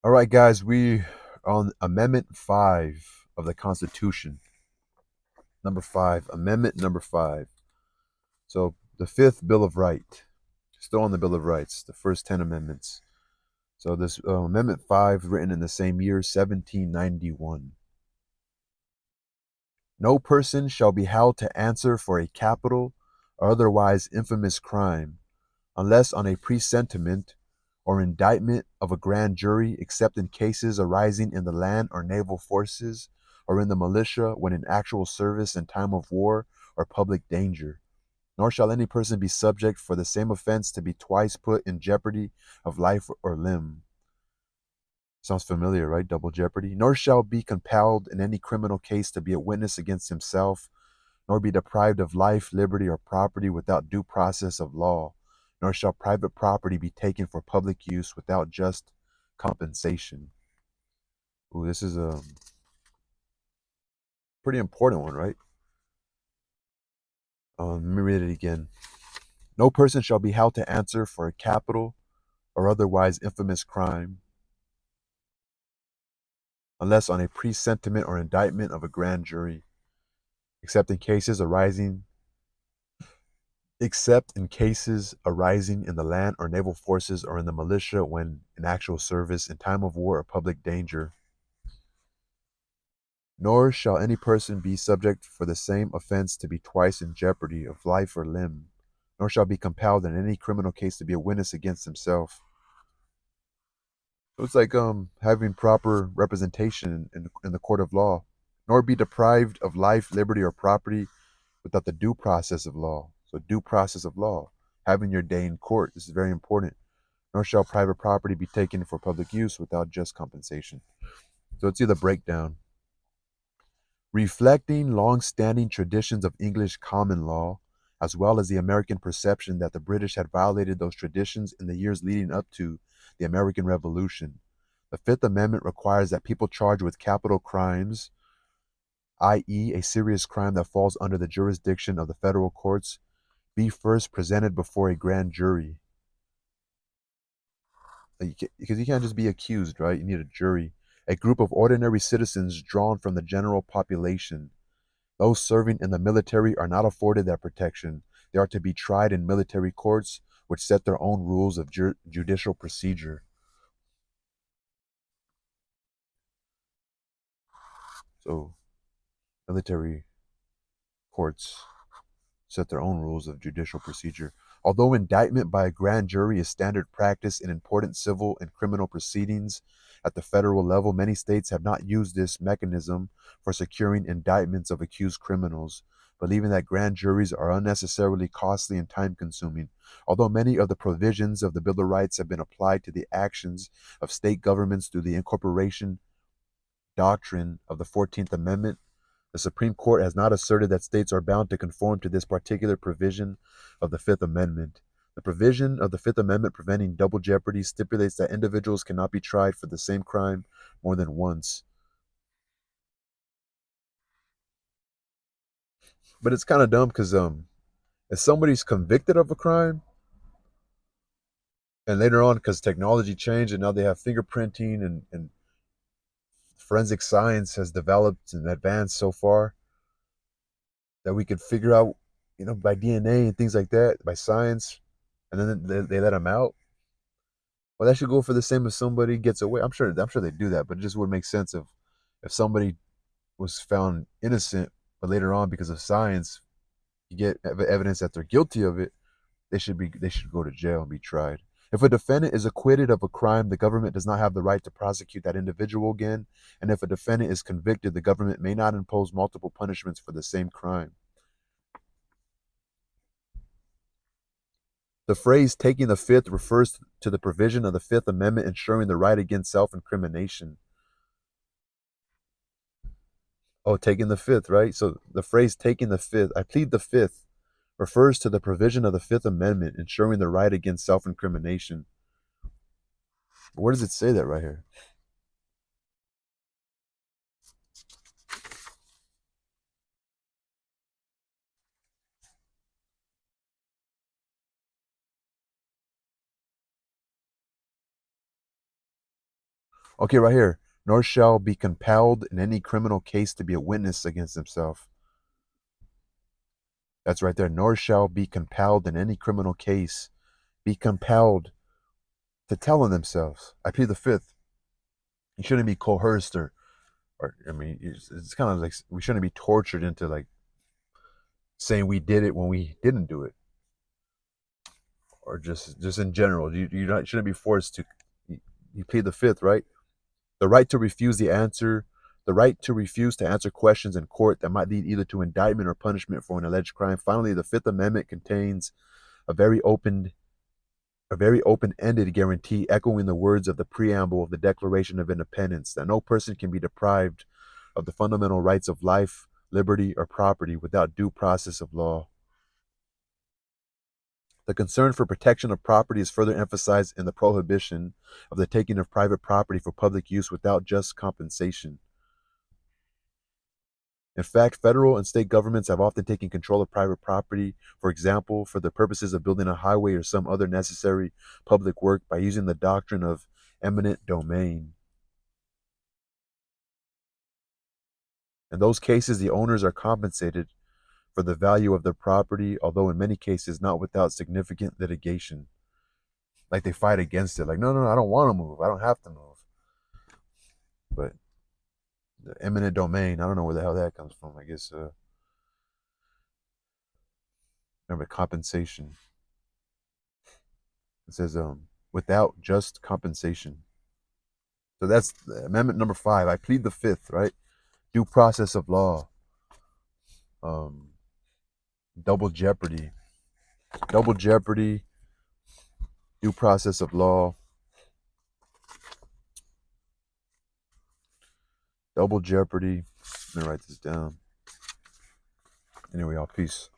All right, guys, we are on Amendment 5 of the Constitution. Number 5, Amendment number 5. So, the fifth Bill of Rights, still on the Bill of Rights, the first 10 amendments. So, this Amendment 5, written in the same year, 1791. No person shall be held to answer for a capital or otherwise infamous crime, unless on a presentiment or indictment of a grand jury, except in cases arising in the land or naval forces, or in the militia when in actual service in time of war or public danger. Nor shall any person be subject for the same offense to be twice put in jeopardy of life or limb. Sounds familiar, right? Double jeopardy. Nor shall be compelled in any criminal case to be a witness against himself, nor be deprived of life, liberty, or property without due process of law, nor shall private property be taken for public use without just compensation. Ooh, this is a pretty important one, right? Let me read it again. No person shall be held to answer for a capital or otherwise infamous crime, unless on a presentiment or indictment of a grand jury, except in cases arising in the land or naval forces or in the militia when in actual service in time of war or public danger. Nor shall any person be subject for the same offense to be twice in jeopardy of life or limb, nor shall be compelled in any criminal case to be a witness against himself. So it's like having proper representation in the court of law, nor be deprived of life, liberty, or property without the due process of law. So due process of law, having your day in court. This is very important. Nor shall private property be taken for public use without just compensation. So let's see the breakdown. Reflecting long-standing traditions of English common law, as well as the American perception that the British had violated those traditions in the years leading up to the American Revolution. The Fifth Amendment requires that people charged with capital crimes, i.e., a serious crime that falls under the jurisdiction of the federal courts, be first presented before a grand jury. Because you can't just be accused, right? You need a jury. A group of ordinary citizens drawn from the general population. Those serving in the military are not afforded that protection. They are to be tried in military courts, which set their own rules of judicial procedure. So, military courts set their own rules of judicial procedure. Although indictment by a grand jury is standard practice in important civil and criminal proceedings at the federal level, many states have not used this mechanism for securing indictments of accused criminals, believing that grand juries are unnecessarily costly and time consuming. Although many of the provisions of the Bill of Rights have been applied to the actions of state governments through the incorporation doctrine of the 14th Amendment, the Supreme Court has not asserted that states are bound to conform to this particular provision of the Fifth Amendment. The provision of the Fifth Amendment preventing double jeopardy stipulates that individuals cannot be tried for the same crime more than once. But it's kind of dumb because if somebody's convicted of a crime and later on, because technology changed and now they have fingerprinting and forensic science has developed and advanced so far that we could figure out, by DNA and things like that, by science, and then they let them out. Well, that should go for the same if somebody gets away. I'm sure they do that, but it just would make sense if somebody was found innocent, but later on because of science, you get evidence that they're guilty of it. They should go to jail and be tried. If a defendant is acquitted of a crime, the government does not have the right to prosecute that individual again. And if a defendant is convicted, the government may not impose multiple punishments for the same crime. The phrase taking the fifth refers to the provision of the Fifth Amendment ensuring the right against self incrimination. Oh, taking the fifth, right? So the phrase taking the fifth, I plead the fifth, refers to the provision of the Fifth Amendment ensuring the right against self incrimination. Where does it say that right here? Okay, right here. Nor shall be compelled in any criminal case to be a witness against himself. That's right there. Nor shall be compelled in any criminal case be compelled to tell on themselves. I plead the fifth. You shouldn't be coerced or I mean, it's kind of like we shouldn't be tortured into like saying we did it when we didn't do it, or just in general. Shouldn't be forced to. You plead the fifth, right? The right to refuse the answer, the right to refuse to answer questions in court that might lead either to indictment or punishment for an alleged crime. Finally, the Fifth Amendment contains a very open a very open-ended guarantee echoing the words of the preamble of the Declaration of Independence that no person can be deprived of the fundamental rights of life, liberty, or property without due process of law. The concern for protection of property is further emphasized in the prohibition of the taking of private property for public use without just compensation. In fact, federal and state governments have often taken control of private property, for example, for the purposes of building a highway or some other necessary public work by using the doctrine of eminent domain. In those cases, the owners are compensated for the value of their property, although in many cases not without significant litigation. Like they fight against it, like, no, no, I don't want to move. I don't have to move. But the eminent domain, I don't know where the hell that comes from. I guess, remember compensation. It says, without just compensation. So that's amendment number 5. I plead the fifth, right? Due process of law. Um, double jeopardy. Double jeopardy. Due process of law. Double jeopardy. Let me write this down. Anyway, y'all, peace.